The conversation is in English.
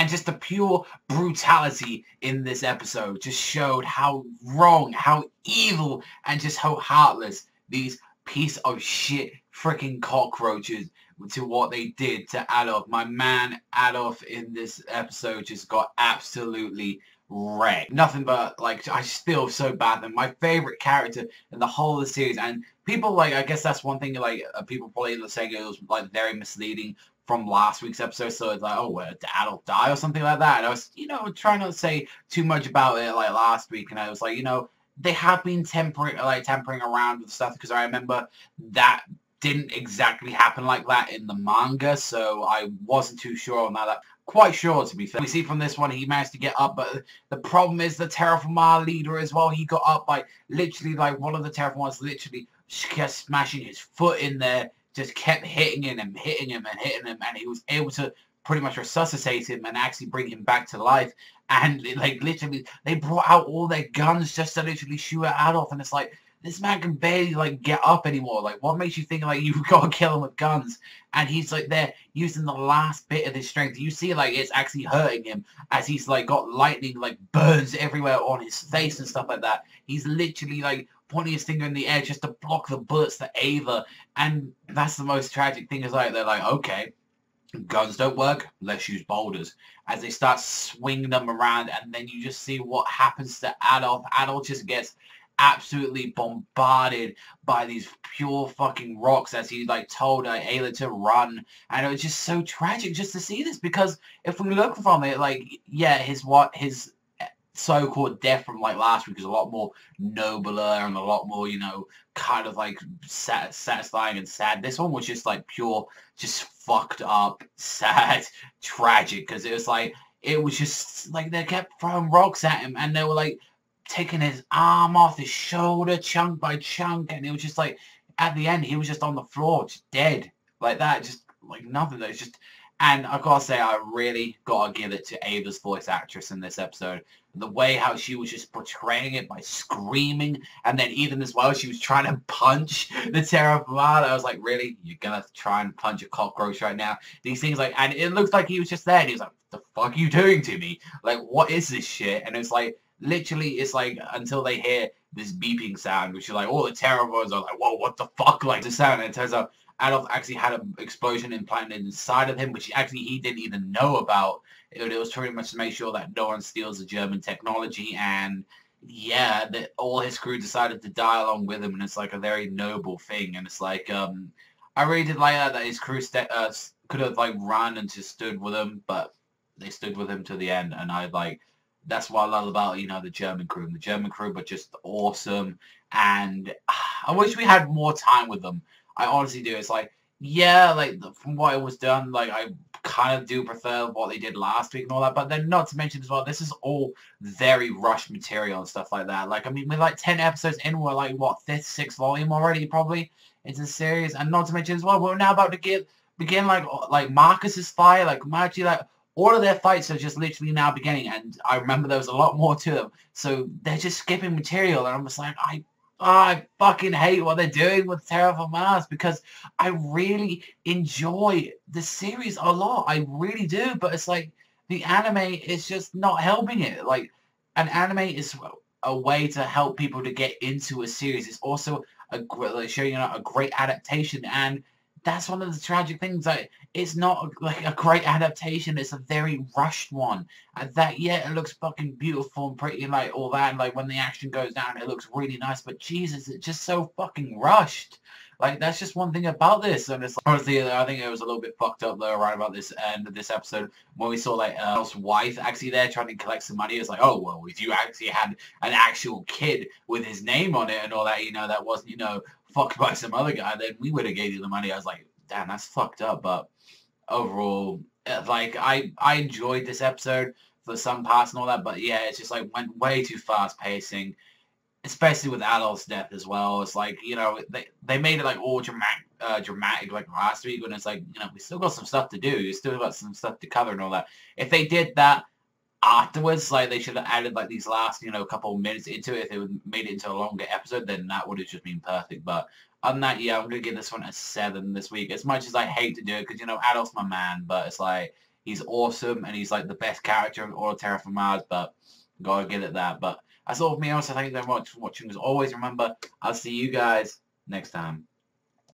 And just the pure brutality in this episode just showed how wrong, how evil, and just how heartless these piece of shit freaking cockroaches to what they did to Adolf. My man Adolf in this episode just got absolutely wrecked. Nothing but, like, I just feel so bad. And my favorite character in the whole of the series, and people, like, I guess that's one thing, like, people probably saying it was, like, very misleading from last week's episode, so it's like, oh, well, did Adolf die or something like that? And I was, you know, trying not to say too much about it, like, last week, and I was like, you know, they have been tampering around with stuff, because I remember that didn't exactly happen like that in the manga, so I wasn't too sure on that. Quite sure, to be fair. We see from this one, he managed to get up, but the problem is the TerraFormars leader as well. He got up by literally, like, one of the TerraFormars literally kept smashing his foot in there, just kept hitting him, and hitting him, and he was able to pretty much resuscitate him and actually bring him back to life. And, like, literally, they brought out all their guns just to literally shoot at Adolf, and it's like, this man can barely, like, get up anymore. Like, what makes you think, like, you've got to kill him with guns? And he's, like, there using the last bit of his strength. You see, like, it's actually hurting him as he's, like, got lightning, like, burns everywhere on his face and stuff like that. He's literally, like, pointing his finger in the air just to block the bullets to Ava. And that's the most tragic thing, is, like, they're like, okay, guns don't work, let's use boulders. As they start swinging them around, and then you just see what happens to Adolf. Adolf just gets absolutely bombarded by these pure fucking rocks as he, like, told Ayla to run. And it was just so tragic just to see this, because if we look from it, like, yeah, his so-called death from, like, last week is a lot more nobler and a lot more, you know, kind of, like, satisfying and sad. This one was just, like, pure, just fucked up, sad, tragic, because it was, like, it was just, like, they kept throwing rocks at him, and they were, like, taking his arm off his shoulder chunk by chunk, and it was just, like, at the end, he was just on the floor, just dead, like that, just, like, nothing. It was just, and I gotta say, I really gotta give it to Ava's voice actress in this episode. The way how she was just portraying it by screaming, and then even as well, she was trying to punch the TerraFormars. I was like, really? You're gonna try and punch a cockroach right now? These things, like, and it looks like he was just there, and he was like, what the fuck are you doing to me? Like, what is this shit? And it's like, literally, it's like, until they hear this beeping sound, which is like, all the TerraFormars are like, whoa, what the fuck? Like, the sound, and it turns out Adolf actually had an explosion implanted inside of him, which he didn't even know about. It was pretty much to make sure that no one steals the German technology, and yeah, that all his crew decided to die along with him, and it's like a very noble thing. And it's like, I really did like that his crew could have, like, run and just stood with him, but they stood with him to the end, and that's what I love about, you know, the German crew. The German crew were just awesome, and I wish we had more time with them. I honestly do. It's like, yeah, like, from what it was done, like, I kind of do prefer what they did last week and all that, but then not to mention as well, this is all very rushed material and stuff like that. Like, I mean, we're like 10 episodes in, we're like, what, 5th, 6th volume already, probably, into the series, and not to mention as well, we're now about to begin, like Marcus's fight, like, Magi, like, all of their fights are just literally now beginning, and I remember there was a lot more to them, so they're just skipping material, and I'm just like, I fucking hate what they're doing with TerraFormars, because I really enjoy the series a lot. I really do, but it's like the anime is just not helping it. Like, an anime is a way to help people to get into a series. It's also showing, you know, a great adaptation, and that's one of the tragic things. Like, it's not like a great adaptation. It's a very rushed one. And that, yeah, it looks fucking beautiful and pretty and, like, all that. And, like, when the action goes down, it looks really nice. But Jesus, it's just so fucking rushed. Like, that's just one thing about this. And it's, like, honestly, I think it was a little bit fucked up though, right about this end of this episode, when we saw, like, Earl's wife actually there trying to collect some money. It's like, oh, well, if you actually had an actual kid with his name on it and all that, you know, that wasn't, you know, fucked by some other guy, then we would have gave you the money. I was like, damn, that's fucked up. But overall, like, I enjoyed this episode for some parts and all that, but yeah, it's just, like, went way too fast pacing, especially with Adolf's death as well. It's like, you know, they made it, like, all dramatic like last week, when it's like, you know, we still got some stuff to do. You still got some stuff to cover and all that. If they did that afterwards, like, they should have added, like, these last, you know, couple of minutes into it. If they would made it into a longer episode, then that would have just been perfect. But other than that, yeah, I'm gonna give this one a 7 this week. As much as I hate to do it, because, you know, Adolf's my man, but it's like, He's awesome, and he's like the best character of all of TerraFormars, but gotta give it that. But that's all for me. Also, thank you very much for watching. As always, remember, I'll see you guys next time.